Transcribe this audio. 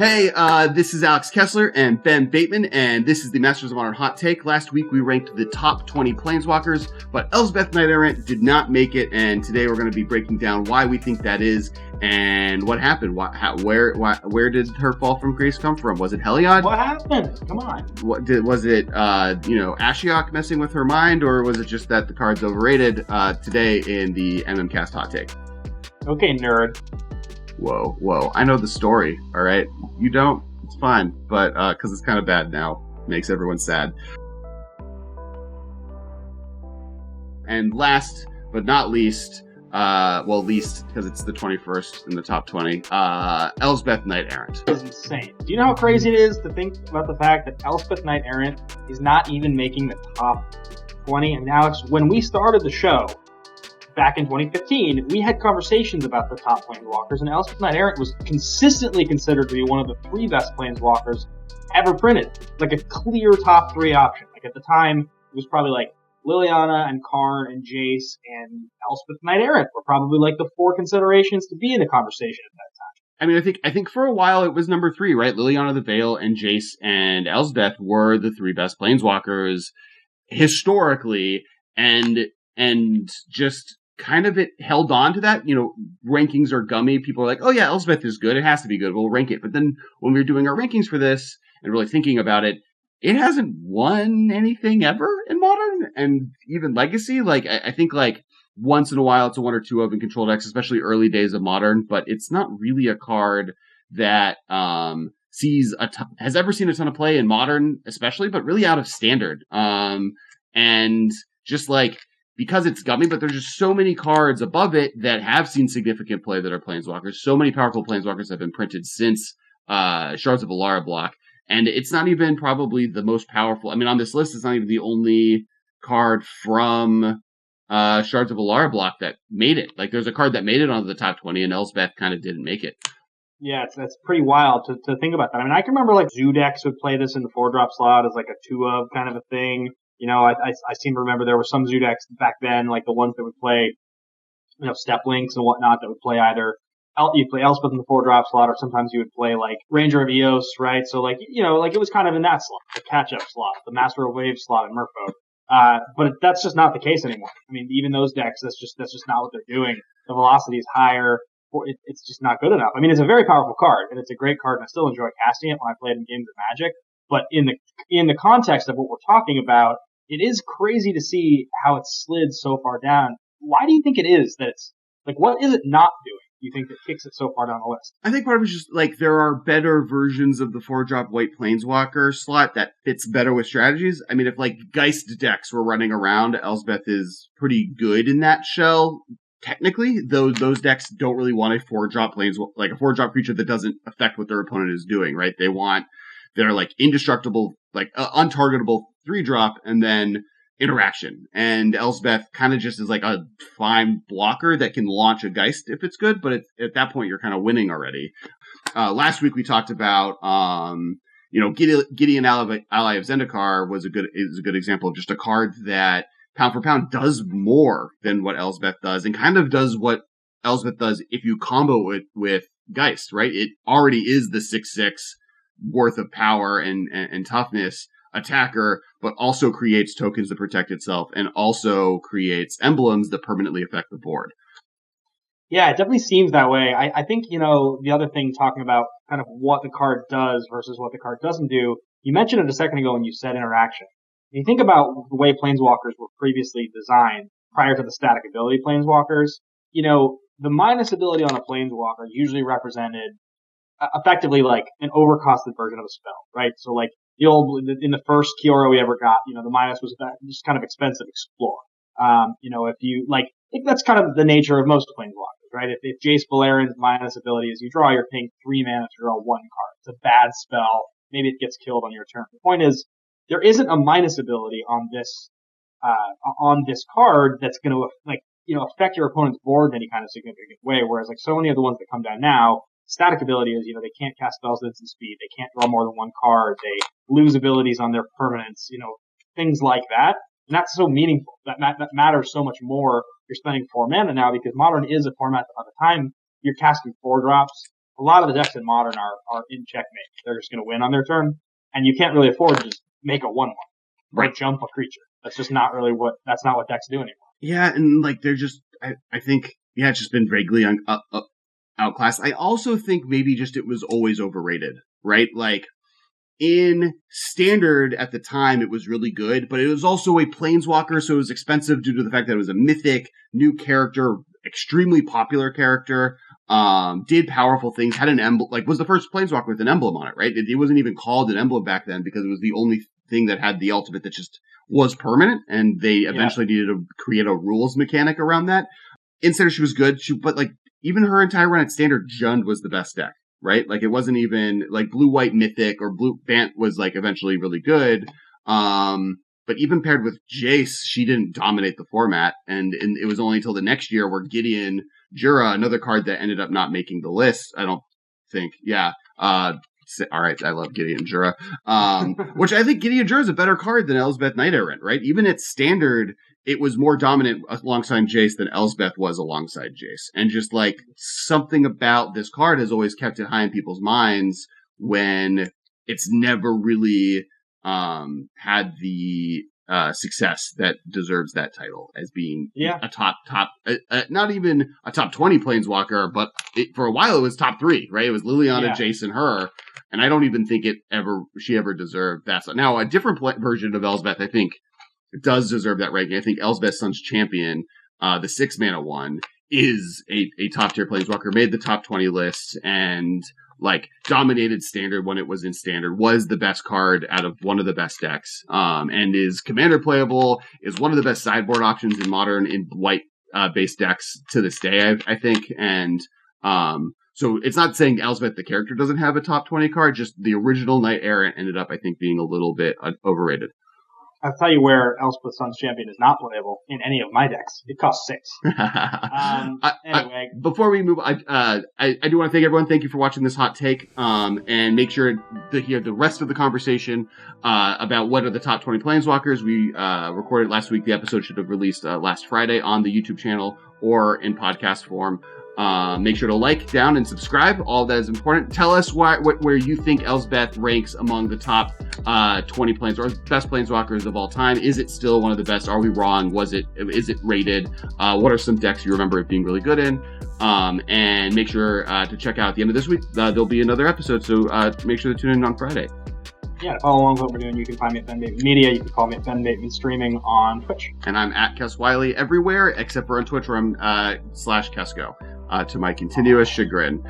Hey, this is Alex Kessler and Ben Bateman, and this is the Masters of Modern Hot Take. Last week we ranked the top 20 Planeswalkers, but Elspeth Knight Errant did not make it, and today we're going to be breaking down why we think that is and what happened. Where did her fall from grace come from? Was it Heliod? What happened? Come on. Was it Ashiok messing with her mind, or was it just that the card's overrated? Today in the MMCast Hot Take. Okay, nerd. Whoa. I know the story, all right? You don't? It's fine. But, because it's kind of bad now. Makes everyone sad. And last but not least, least because it's the 21st in the top 20, Elspeth Knight Errant. It's insane. Do you know how crazy it is to think about the fact that Elspeth Knight Errant is not even making the top 20? And Alex, when we started the show, back in 2015, we had conversations about the top Planeswalkers, and Elspeth Knight Errant was consistently considered to be one of the three best Planeswalkers ever printed. Like a clear top three option. Like at the time, it was probably like Liliana and Karn and Jace and Elspeth Knight Errant were probably like the four considerations to be in the conversation at that time. I mean, I think for a while it was number three, right? Liliana the Veil and Jace and Elspeth were the three best Planeswalkers historically, and just kind of it held on to that. Rankings are gummy. People are like, oh yeah, Elspeth is good. It has to be good. We'll rank it. But then when we were doing our rankings for this and really thinking about it, it hasn't won anything ever in Modern and even Legacy. Like, I think like once in a while it's a one or two of in control decks, especially early days of Modern, but it's not really a card that, has ever seen a ton of play in Modern, especially, but really out of Standard. And just like, because it's gummy, but there's just so many cards above it that have seen significant play that are Planeswalkers. So many powerful Planeswalkers have been printed since Shards of Alara block. And it's not even probably the most powerful. I mean, on this list, it's not even the only card from Shards of Alara block that made it. Like, there's a card that made it onto the top 20, and Elspeth kind of didn't make it. Yeah, that's pretty wild to think about that. I mean, I can remember like Zoo decks would play this in the 4-drop slot as like a 2-of kind of a thing. I seem to remember there were some Zoo decks back then, like the ones that would play, Step Links and whatnot, that would play either you'd play Elspeth in the 4-drop slot, or sometimes you would play like Ranger of Eos, right? So like it was kind of in that slot, the catch-up slot, the Master of Waves slot in Merfolk. But that's just not the case anymore. I mean, even those decks, that's just not what they're doing. The velocity is higher. It's just not good enough. I mean, it's a very powerful card, and it's a great card, and I still enjoy casting it when I play it in games of Magic. But in the context of what we're talking about, it is crazy to see how it's slid so far down. Why do you think it is that it's like, what is it not doing? You think that kicks it so far down the list? I think part of it is just like there are better versions of the 4-drop white Planeswalker slot that fits better with strategies. I mean, if like Geist decks were running around, Elspeth is pretty good in that shell. Technically, those decks don't really want a 4-drop like a 4-drop creature that doesn't affect what their opponent is doing, right? They want their like indestructible, like untargetable 3-drop and then interaction. And Elspeth kind of just is like a fine blocker that can launch a Geist if it's good, but at that point you're kind of winning already. Last week we talked about, Gideon Ally of Zendikar is a good example of just a card that pound for pound does more than what Elspeth does, and kind of does what Elspeth does if you combo it with Geist, right? It already is the 6/6 worth of power and toughness attacker, but also creates tokens to protect itself and also creates emblems that permanently affect the board. Yeah, it definitely seems that way. I think, the other thing, talking about kind of what the card does versus what the card doesn't do, you mentioned it a second ago when you said interaction. If you think about the way Planeswalkers were previously designed prior to the static ability Planeswalkers, the minus ability on a Planeswalker usually represented effectively like an overcosted version of a spell, right? So like in the first Kiora we ever got, the minus was just kind of expensive explore. If you like, I think that's kind of the nature of most Planeswalkers, right? If Jace Valeran's minus ability is you draw, you're paying 3 mana to draw 1 card. It's a bad spell. Maybe it gets killed on your turn. The point is, there isn't a minus ability on this card that's going to affect your opponent's board in any kind of significant way. Whereas like so many of the ones that come down now, static ability is, they can't cast spells at instant speed. They can't draw more than 1 card. They lose abilities on their permanents, things like that. And that's so meaningful. That matters so much more. You're spending 4 mana now because Modern is a format that by the time you're casting 4 drops, a lot of the decks in Modern are in checkmate. They're just going to win on their turn, and you can't really afford to just make a 1/1 or jump a creature. That's just not really that's not what decks do anymore. Yeah, and like they're just, I think, yeah, it's just been vaguely outclassed. I also think maybe just it was always overrated, right? Like in Standard at the time, it was really good, but it was also a Planeswalker, so it was expensive due to the fact that it was a mythic, new character, extremely popular character, did powerful things, had an emblem, like was the first Planeswalker with an emblem on it, right? It wasn't even called an emblem back then because it was the only thing that had the ultimate that just was permanent, and they eventually needed to create a rules mechanic around that. In Standard, she was good, but like even her entire run at Standard, Jund was the best deck, right? Like it wasn't even like blue-white mythic or blue Bant was like eventually really good. But even paired with Jace, she didn't dominate the format, and it was only until the next year where Gideon Jura, another card that ended up not making the list, I don't think. Yeah. All right, I love Gideon Jura. Which I think Gideon Jura is a better card than Elspeth Knight Errant, right? Even at Standard, it was more dominant alongside Jace than Elspeth was alongside Jace. And just like something about this card has always kept it high in people's minds when it's never really had the success that deserves that title as being a top, not even a top 20 Planeswalker, but for a while it was top 3, right? It was Liliana, Jace, and her. And I don't even think she ever deserved that. So now a different version of Elspeth, I think, does deserve that ranking. I think Elspeth Sun's Champion, the 6-mana one, is a top tier Planeswalker, made the top 20 list, and like dominated Standard when it was in Standard, was the best card out of one of the best decks, and is commander playable, is one of the best sideboard options in Modern in white based decks to this day, I think. And so it's not saying Elspeth the character doesn't have a top 20 card, just the original Knight Errant ended up, I think, being a little bit overrated. I'll tell you where Elspeth Sun's Champion is not playable in any of my decks. It costs 6. Anyway. Before we move, I do want to thank everyone. Thank you for watching this hot take. And make sure to hear the rest of the conversation about what are the top 20 Planeswalkers. We recorded last week. The episode should have released last Friday on the YouTube channel or in podcast form. Make sure to like, down, and subscribe. All that is important. Tell us where you think Elspeth ranks among the top 20 or best Planeswalkers of all time. Is it still one of the best? Are we wrong? Is it rated? What are some decks you remember it being really good in? And make sure to check out at the end of this week. There'll be another episode, so make sure to tune in on Friday. Yeah, to follow along with what we're doing, you can find me at Ben Bateman Media. You can follow me at Ben Bateman Streaming on Twitch. And I'm at Kes Wiley everywhere, except for on Twitch where I'm /Kesko, to my continuous chagrin.